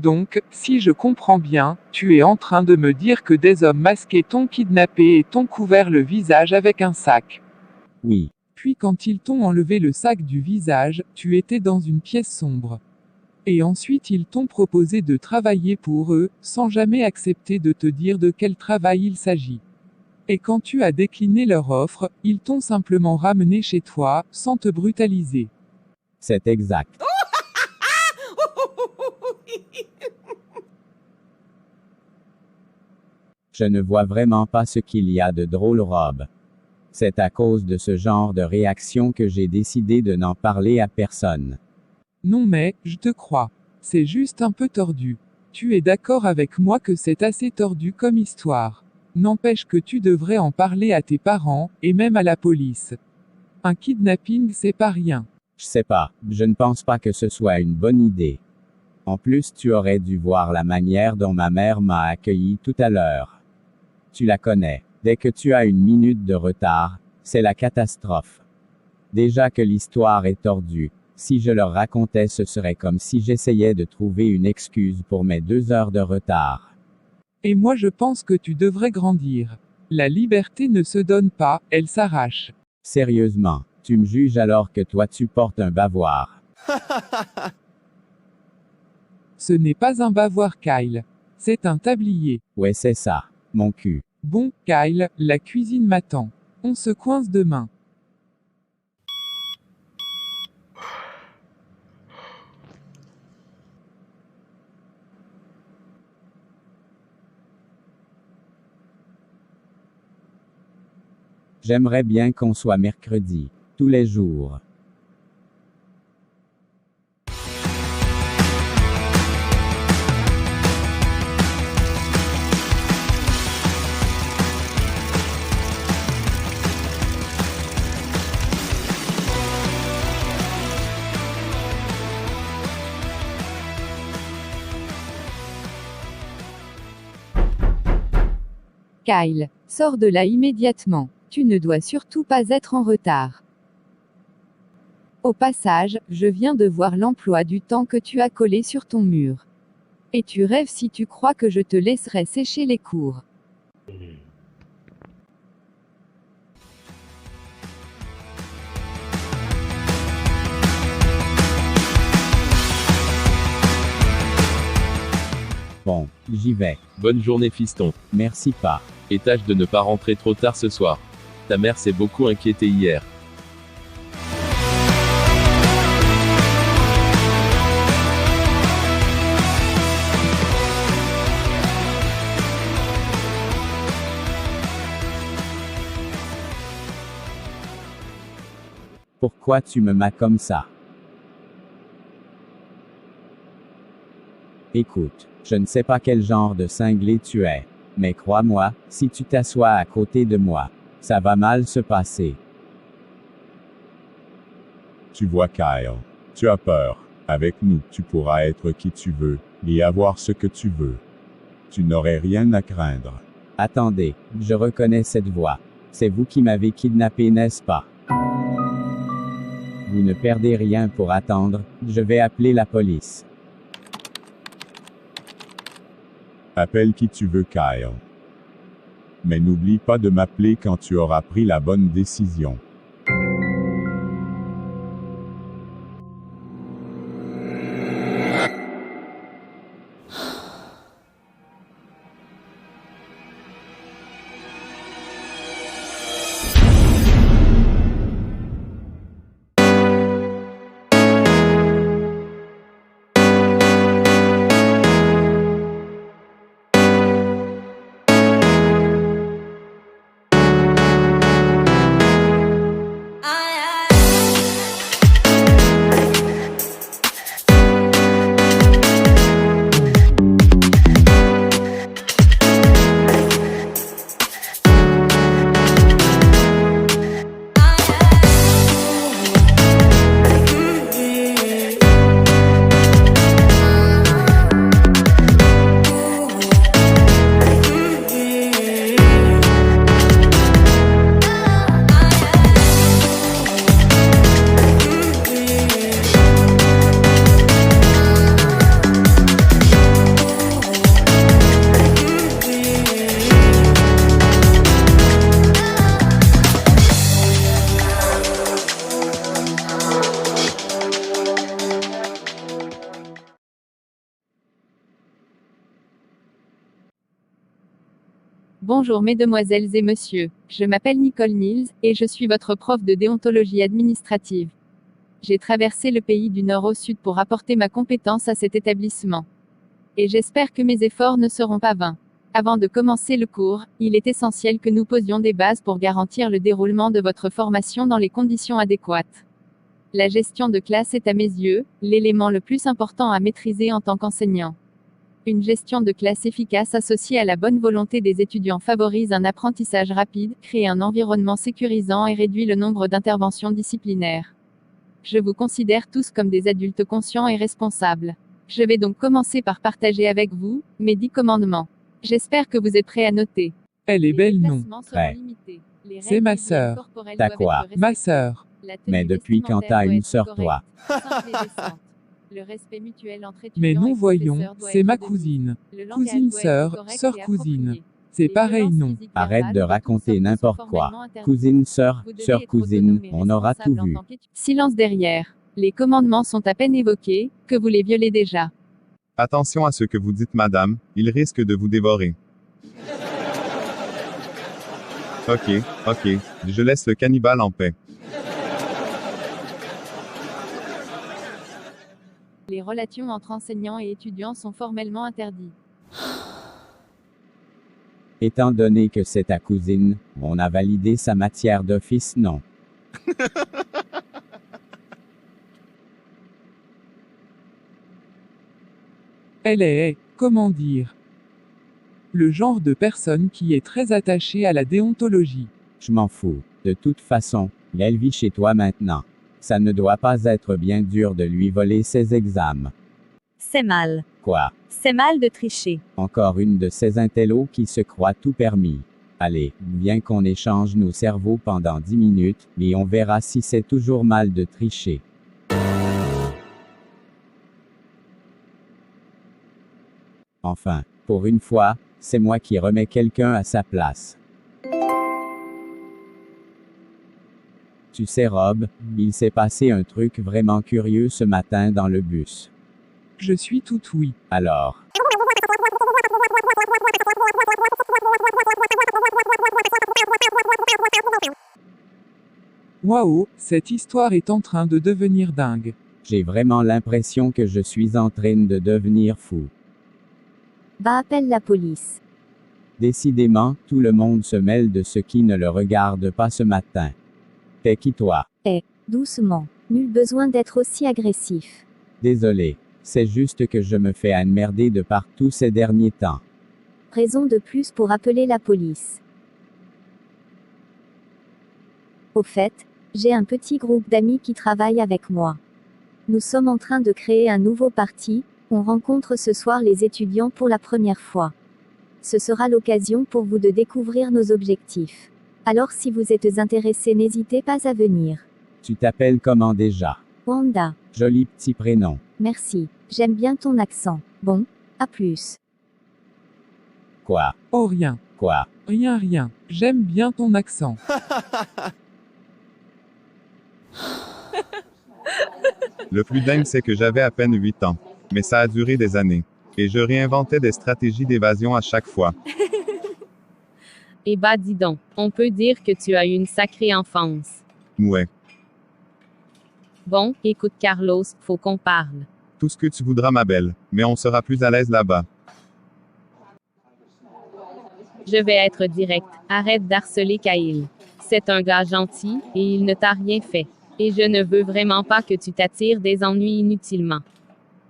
Donc, si je comprends bien, tu es en train de me dire que des hommes masqués t'ont kidnappé et t'ont couvert le visage avec un sac. Oui. Puis quand ils t'ont enlevé le sac du visage, tu étais dans une pièce sombre. Et ensuite ils t'ont proposé de travailler pour eux, sans jamais accepter de te dire de quel travail il s'agit. Et quand tu as décliné leur offre, ils t'ont simplement ramené chez toi, sans te brutaliser. C'est exact. Je ne vois vraiment pas ce qu'il y a de drôle, Rob. C'est à cause de ce genre de réaction que j'ai décidé de n'en parler à personne. Non mais, je te crois. C'est juste un peu tordu. Tu es d'accord avec moi que c'est assez tordu comme histoire. N'empêche que tu devrais en parler à tes parents, et même à la police. Un kidnapping c'est pas rien. Je sais pas, je ne pense pas que ce soit une bonne idée. En plus, tu aurais dû voir la manière dont ma mère m'a accueilli tout à l'heure. Tu la connais. Dès que tu as une minute de retard, c'est la catastrophe. Déjà que l'histoire est tordue, si je leur racontais ce serait comme si j'essayais de trouver une excuse pour mes 2 heures de retard. Et moi je pense que tu devrais grandir. La liberté ne se donne pas, elle s'arrache. Sérieusement, tu me juges alors que toi tu portes un bavoir. Ce n'est pas un bavoir Kyle. C'est un tablier. Ouais, c'est ça, mon cul. Bon, Kyle, la cuisine m'attend. On se coince demain. J'aimerais bien qu'on soit mercredi, tous les jours. Kyle, sors de là immédiatement. Tu ne dois surtout pas être en retard. Au passage, je viens de voir l'emploi du temps que tu as collé sur ton mur. Et tu rêves si tu crois que je te laisserai sécher les cours. Bon, j'y vais. Bonne journée fiston. Merci pas. Et tâche de ne pas rentrer trop tard ce soir. Ta mère s'est beaucoup inquiétée hier. Pourquoi tu me mats comme ça? Écoute, je ne sais pas quel genre de cinglé tu es. Mais crois-moi, si tu t'assois à côté de moi, ça va mal se passer. Tu vois Kyle, tu as peur. Avec nous, tu pourras être qui tu veux, et avoir ce que tu veux. Tu n'aurais rien à craindre. Attendez, je reconnais cette voix. C'est vous qui m'avez kidnappé, n'est-ce pas? Vous ne perdez rien pour attendre, je vais appeler la police. Appelle qui tu veux Kyle. Mais n'oublie pas de m'appeler quand tu auras pris la bonne décision. Bonjour mesdemoiselles et messieurs, je m'appelle Nicole Niels, et je suis votre prof de déontologie administrative. J'ai traversé le pays du nord au sud pour apporter ma compétence à cet établissement. Et j'espère que mes efforts ne seront pas vains. Avant de commencer le cours, il est essentiel que nous posions des bases pour garantir le déroulement de votre formation dans les conditions adéquates. La gestion de classe est à mes yeux, l'élément le plus important à maîtriser en tant qu'enseignant. Une gestion de classe efficace associée à la bonne volonté des étudiants favorise un apprentissage rapide, crée un environnement sécurisant et réduit le nombre d'interventions disciplinaires. Je vous considère tous comme des adultes conscients et responsables. Je vais donc commencer par partager avec vous mes 10 commandements. J'espère que vous êtes prêts à noter. Elle est belle, non? Prêt. C'est ma sœur. T'as quoi? Ma sœur. Mais depuis quand t'as une sœur, toi? Mais non, voyons, c'est ma cousine. Cousine sœur, sœur cousine. C'est pareil, non? Arrête de raconter n'importe quoi. Cousine, sœur cousine, on aura tout vu. Silence derrière. Les commandements sont à peine évoqués, que vous les violez déjà. Attention à ce que vous dites, madame, il risque de vous dévorer. Ok, je laisse le cannibale en paix. Les relations entre enseignants et étudiants sont formellement interdites. Étant donné que c'est ta cousine, on a validé sa matière d'office, non? Elle est, comment dire, le genre de personne qui est très attachée à la déontologie. Je m'en fous. De toute façon, elle vit chez toi maintenant. Ça ne doit pas être bien dur de lui voler ses examens. C'est mal. Quoi? C'est mal de tricher. Encore une de ces intellos qui se croient tout permis. Allez, viens qu'on échange nos cerveaux pendant 10 minutes, et on verra si c'est toujours mal de tricher. Enfin, pour une fois, c'est moi qui remets quelqu'un à sa place. Tu sais, Rob, il s'est passé un truc vraiment curieux ce matin dans le bus. Je suis tout oui. Alors, Waouh, cette histoire est en train de devenir dingue. j'ai vraiment l'impression que je suis en train de devenir fou. Bah appelle la police. Décidément, tout le monde se mêle de ce qui ne le regarde pas ce matin. T'es qui toi? Doucement. Nul besoin d'être aussi agressif. Désolé. C'est juste que je me fais emmerder de partout ces derniers temps. Raison de plus pour appeler la police. Au fait, j'ai un petit groupe d'amis qui travaillent avec moi. Nous sommes en train de créer un nouveau parti, on rencontre ce soir les étudiants pour la première fois. Ce sera l'occasion pour vous de découvrir nos objectifs. Alors si vous êtes intéressé, n'hésitez pas à venir. Tu t'appelles comment déjà? Wanda. Joli petit prénom. Merci. J'aime bien ton accent. Bon, à plus. Quoi? Oh rien. Quoi? Rien. J'aime bien ton accent. Le plus dingue, c'est que j'avais à peine 8 ans. Mais ça a duré des années. Et je réinventais des stratégies d'évasion à chaque fois. Eh bah dis donc, on peut dire que tu as eu une sacrée enfance. Ouais. Bon, écoute Carlos, faut qu'on parle. Tout ce que tu voudras, ma belle. Mais on sera plus à l'aise là-bas. Je vais être direct, arrête d'harceler Kyle. C'est un gars gentil, et il ne t'a rien fait. Et je ne veux vraiment pas que tu t'attires des ennuis inutilement.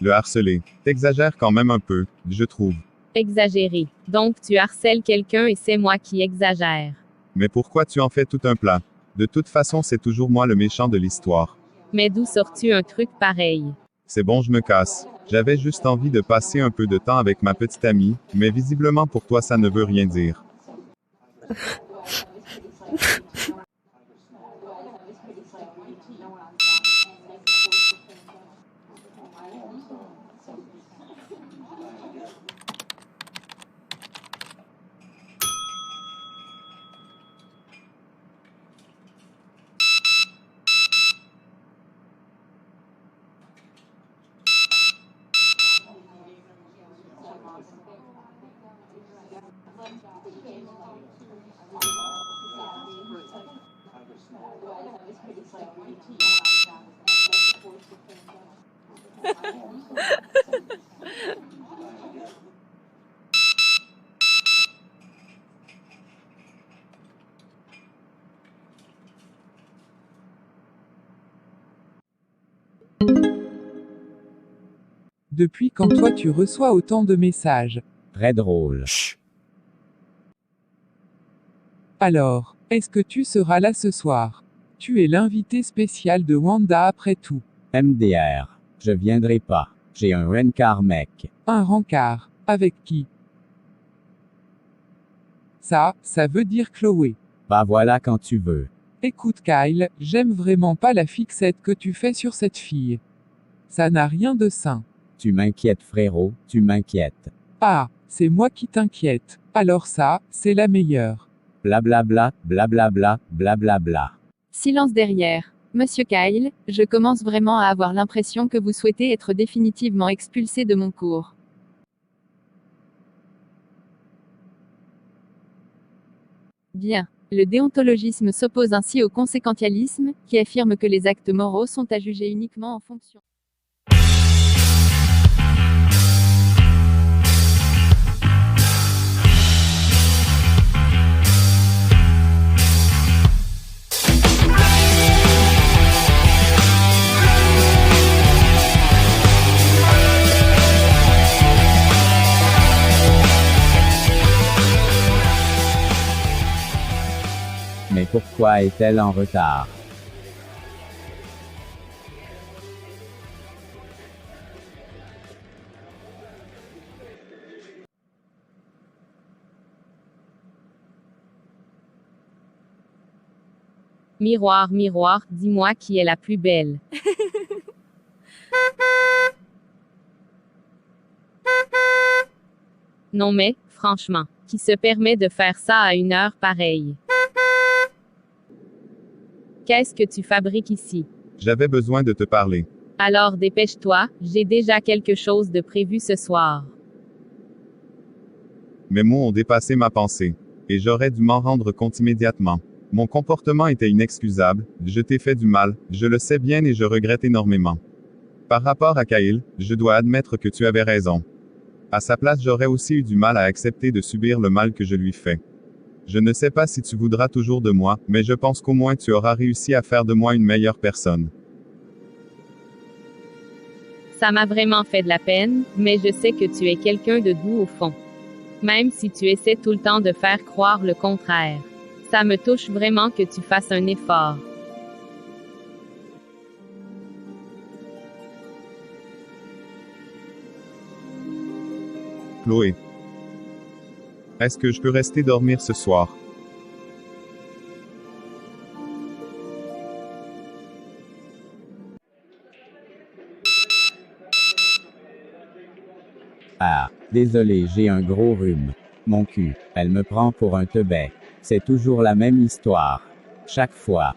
Le harceler. T'exagères quand même un peu, je trouve. Exagéré. Donc tu harcèles quelqu'un et c'est moi qui exagère. Mais pourquoi tu en fais tout un plat? De toute façon, c'est toujours moi le méchant de l'histoire. Mais d'où sors-tu un truc pareil? C'est bon, je me casse. J'avais juste envie de passer un peu de temps avec ma petite amie, mais visiblement pour toi ça ne veut rien dire. Depuis quand toi tu reçois autant de messages? Très drôle. Alors, est-ce que tu seras là ce soir? Tu es l'invité spécial de Wanda après tout. MDR. Je viendrai pas. J'ai un rencard mec. Un rencard. Avec qui? Ça veut dire Chloé. Bah voilà quand tu veux. Écoute Kyle, j'aime vraiment pas la fixette que tu fais sur cette fille. Ça n'a rien de sain. Tu m'inquiètes frérot, tu m'inquiètes. Ah, c'est moi qui t'inquiète. Alors ça, c'est la meilleure. Blablabla, blablabla, blablabla. Silence derrière. Monsieur Kyle, je commence vraiment à avoir l'impression que vous souhaitez être définitivement expulsé de mon cours. Bien. Le déontologisme s'oppose ainsi au conséquentialisme, qui affirme que les actes moraux sont à juger uniquement en fonction. Mais pourquoi est-elle en retard? Miroir, miroir, dis-moi qui est la plus belle. Non mais, franchement, qui se permet de faire ça à une heure pareille? Qu'est-ce que tu fabriques ici? J'avais besoin de te parler. Alors dépêche-toi, j'ai déjà quelque chose de prévu ce soir. Mes mots ont dépassé ma pensée. Et j'aurais dû m'en rendre compte immédiatement. Mon comportement était inexcusable, je t'ai fait du mal, je le sais bien et je regrette énormément. Par rapport à Kyle, je dois admettre que tu avais raison. À sa place, j'aurais aussi eu du mal à accepter de subir le mal que je lui fais. Je ne sais pas si tu voudras toujours de moi, mais je pense qu'au moins tu auras réussi à faire de moi une meilleure personne. Ça m'a vraiment fait de la peine, mais je sais que tu es quelqu'un de doux au fond. Même si tu essaies tout le temps de faire croire le contraire. Ça me touche vraiment que tu fasses un effort. Chloé. Est-ce que je peux rester dormir ce soir? Ah, désolé, j'ai un gros rhume. Mon cul, elle me prend pour un teubé. C'est toujours la même histoire. Chaque fois,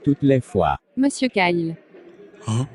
toutes les fois. Monsieur Kyle. Hein?